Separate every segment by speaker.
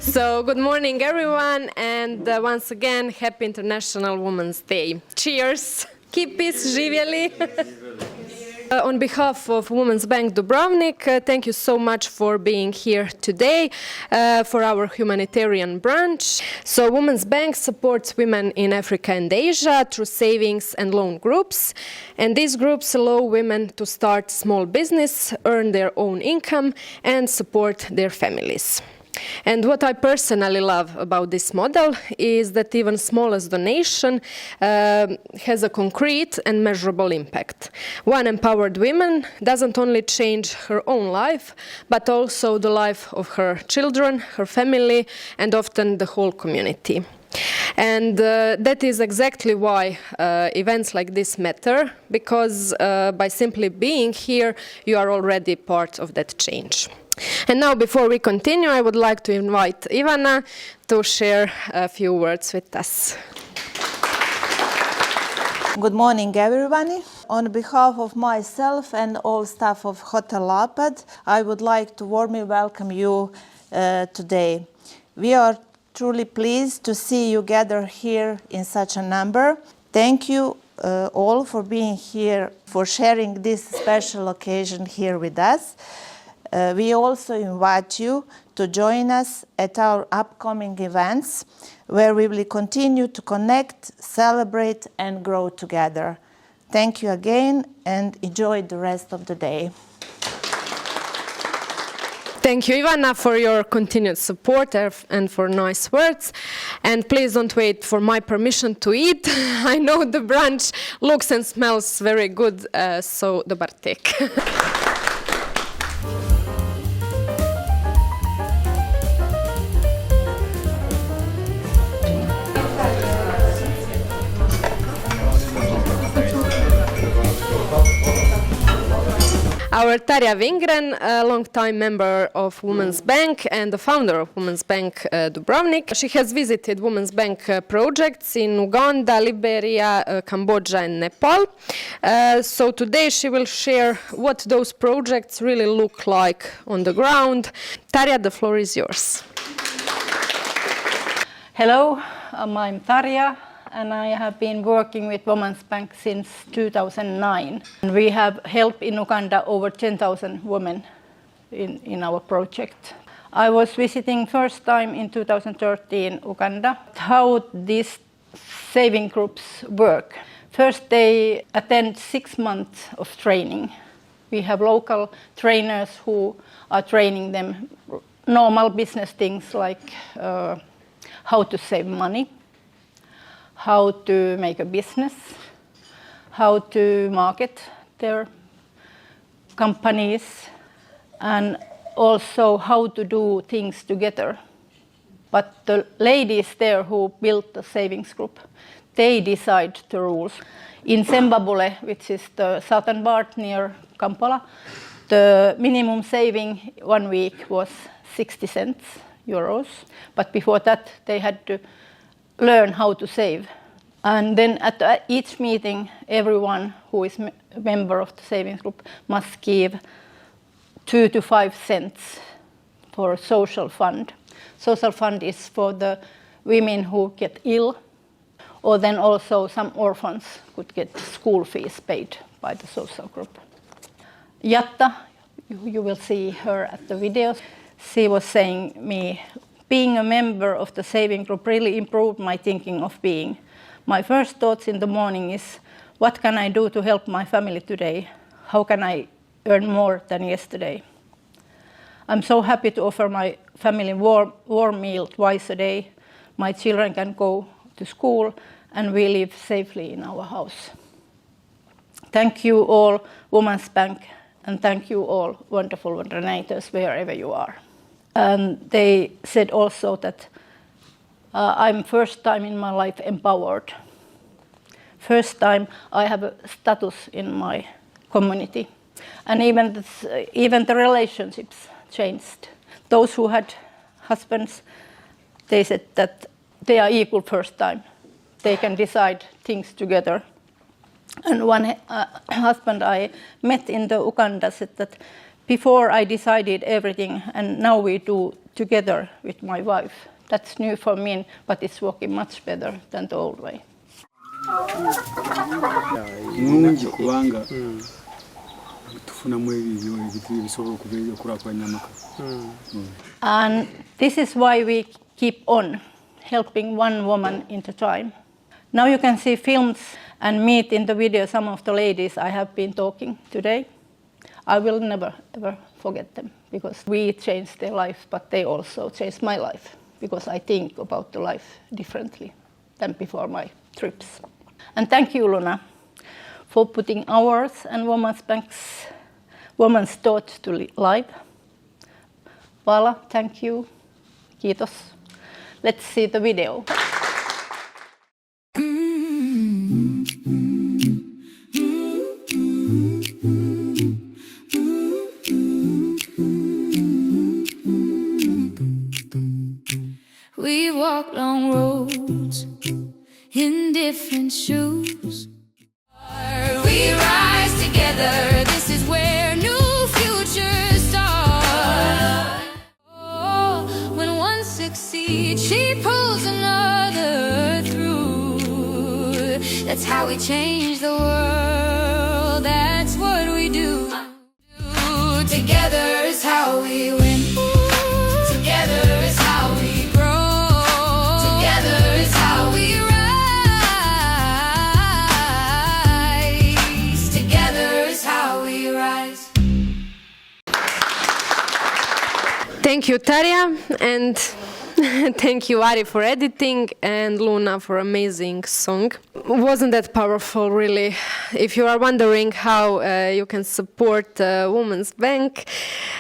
Speaker 1: So, good morning, everyone, and once again, happy International Women's Day. Cheers! Kipis, živjeli! On behalf of Women's Bank Dubrovnik, thank you so much for being here today for our humanitarian brunch. So Women's Bank supports women in Africa and Asia through savings and loan groups. And these groups allow women to start small business, earn their own income, and support their families. And what I personally love about this model is that even smallest donation has a concrete and measurable impact. One empowered woman doesn't only change her own life, but also the life of her children, her family, and often the whole community. And that is exactly why events like this matter, because by simply being here, you are already part of that change. And now, before we continue, I would like to invite Ivana to share a few words with us.
Speaker 2: Good morning, everyone. On behalf of myself and all staff of Hotel Lapad, I would like to warmly welcome you today. We are truly pleased to see you gather here in such a number. Thank you all for being here, for sharing this special occasion here with us. We also invite you to join us at our upcoming events, where we will continue to connect, celebrate, and grow together. Thank you again, and enjoy the rest of the day.
Speaker 1: Thank you, Ivana, for your continued support and for nice words. And please don't wait for my permission to eat. I know the brunch looks and smells very good, so dobar tek. Our Tarja Wingren, a long-time member of Women's Bank and the founder of Women's Bank Dubrovnik. She has visited Women's Bank projects in Uganda, Liberia, Cambodia and Nepal. So today she will share what those projects really look like on the ground. Tarja, the floor is yours.
Speaker 3: Hello, I'm Tarja, and I have been working with Women's Bank since 2009. And we have helped in Uganda over 10,000 women in our project. I was visiting first time in 2013 Uganda. How these saving groups work. First they attend 6 months of training. We have local trainers who are training them normal business things like how to save money, how to make a business, how to market their companies, and also how to do things together. But the ladies there who built the savings group, they decide the rules. In Zimbabwe, which is the southern part near Kampala, the minimum saving 1 week was 60 cents euros. But before that, they had to learn how to save. And then at each meeting, everyone who is a member of the savings group must give 2 to 5 cents for a social fund. Social fund is for the women who get ill, or then also some orphans could get school fees paid by the social group. Jatta, you will see her at the videos. She was saying me, being a member of the saving group really improved my thinking of being. My first thoughts in the morning is, what can I do to help my family today? How can I earn more than yesterday? I'm so happy to offer my family warm meal twice a day. My children can go to school and we live safely in our house. Thank you all, Women's Bank, and thank you all, wonderful donators, wherever you are. And they said also that I'm first time in my life empowered. First time I have a status in my community. And even the relationships changed. Those who had husbands, they said that they are equal first time. They can decide things together. And one husband I met in the Uganda said that Before I decided everything, and now we do together with my wife. That's new for me, but it's working much better than the old way.
Speaker 4: Nungi kubanga tufunamu ebyo ebisobola okubeera okulakulanya amaka.
Speaker 3: And this is why we keep on helping one woman at a time. Now you can see films and meet in the video some of the ladies I have been talking today. I will never ever forget them because we changed their life, but they also changed my life because I think about the life differently than before my trips. And thank you, Luna, for putting ours and Women's Thought to life. Vala, thank you. Kiitos. Let's see the video.
Speaker 5: We walk long roads in different shoes. We rise together. This is where new futures start. Oh, when one succeeds, she pulls another through. That's how we change the world. That's what we do. Together is how we win. Together is how we grow. Together is how we rise. Together is how we rise.
Speaker 1: Thank you, Tarja, and thank you, Ari, for editing, and Luna for amazing song. Wasn't that powerful, really? If you are wondering how you can support Women's Bank,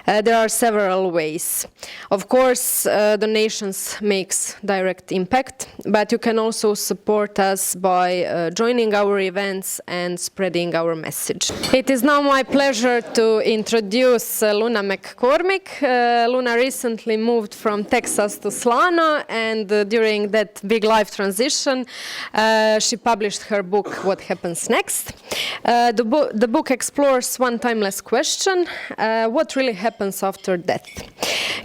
Speaker 1: there are several ways. Of course, donations makes direct impact, but you can also support us by joining our events and spreading our message. It is now my pleasure to introduce Luna McCormick. Luna recently moved from Texas to Solana, and during that big life transition, she published her book, What Happens Next? The book explores one timeless question, what really happens after death?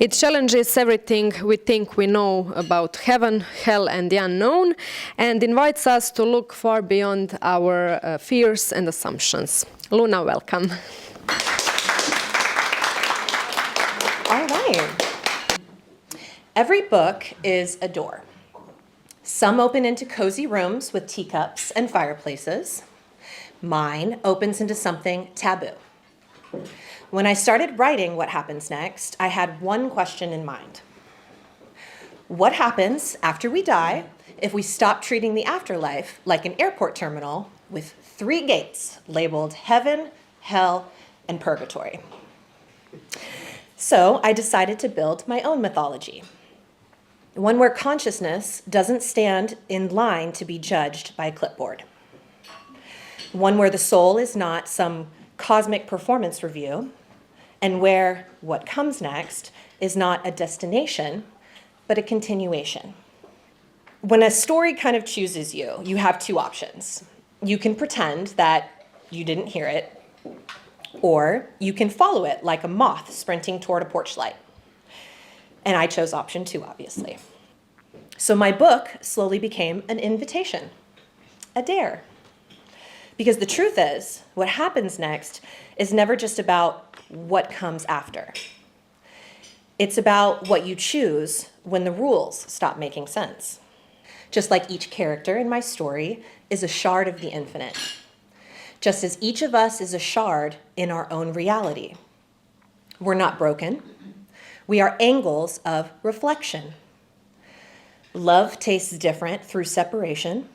Speaker 1: It challenges everything we think we know about heaven, hell, and the unknown, and invites us to look far beyond our fears and assumptions. Luna, welcome.
Speaker 6: All right. Every book is a door. Some open into cozy rooms with teacups and fireplaces. Mine opens into something taboo. When I started writing What Happens Next, I had one question in mind. What happens after we die if we stop treating the afterlife like an airport terminal with 3 gates labeled heaven, hell, and purgatory? So I decided to build my own mythology. One where consciousness doesn't stand in line to be judged by a clipboard. One where the soul is not some cosmic performance review, and where what comes next is not a destination, but a continuation. When a story kind of chooses you, you have 2 options. You can pretend that you didn't hear it, or you can follow it like a moth sprinting toward a porch light. And I chose option 2, obviously. So my book slowly became an invitation, a dare. Because the truth is, what happens next is never just about what comes after. It's about what you choose when the rules stop making sense. Just like each character in my story is a shard of the infinite. Just as each of us is a shard in our own reality. We're not broken. We are angles of reflection. Love tastes different through separation.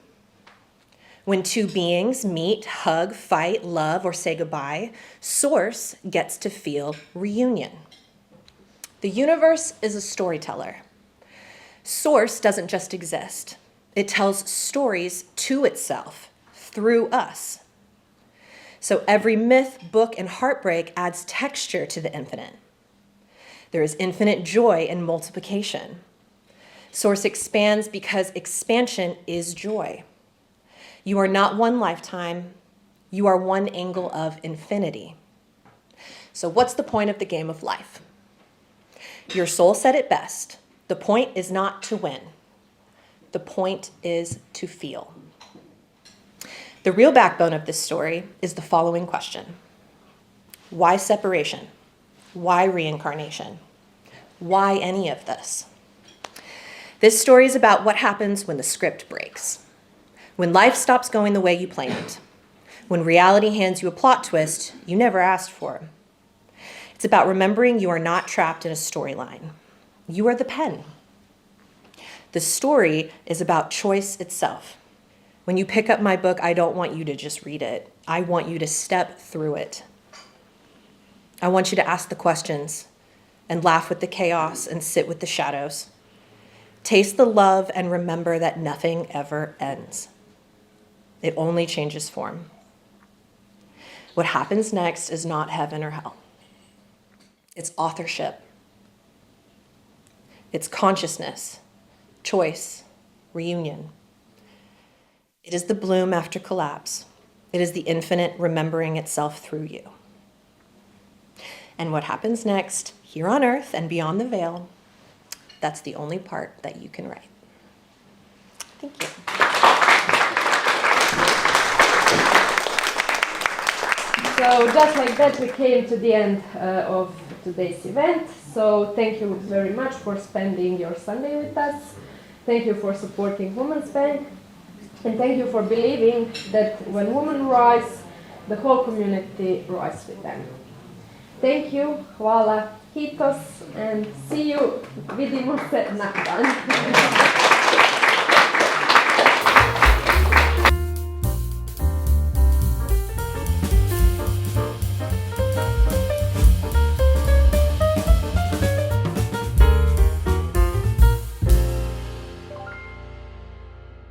Speaker 6: When 2 beings meet, hug, fight, love, or say goodbye, Source gets to feel reunion. The universe is a storyteller. Source doesn't just exist. It tells stories to itself, through us. So every myth, book, and heartbreak adds texture to the infinite. There is infinite joy in multiplication. Source expands because expansion is joy. You are not one lifetime. You are one angle of infinity. So what's the point of the game of life? Your soul said it best. The point is not to win. The point is to feel. The real backbone of this story is the following question. Why separation? Why reincarnation? Why any of this? This story is about what happens when the script breaks. When life stops going the way you planned. When reality hands you a plot twist you never asked for. It's about remembering you are not trapped in a storyline. You are the pen. The story is about choice itself. When you pick up my book, I don't want you to just read it. I want you to step through it. I want you to ask the questions and laugh with the chaos and sit with the shadows. Taste the love and remember that nothing ever ends. It only changes form. What happens next is not heaven or hell. It's authorship. It's consciousness, choice, reunion. It is the bloom after collapse. It is the infinite remembering itself through you. And what happens next, here on earth and beyond the veil, that's the only part that you can write. Thank you.
Speaker 1: So just like that, we came to the end of today's event. So thank you very much for spending your Sunday with us. Thank you for supporting Women's Bank. And thank you for believing that when women rise, the whole community rises with them. Thank you, hvala, kiitos, and see you, vidimo se nakon.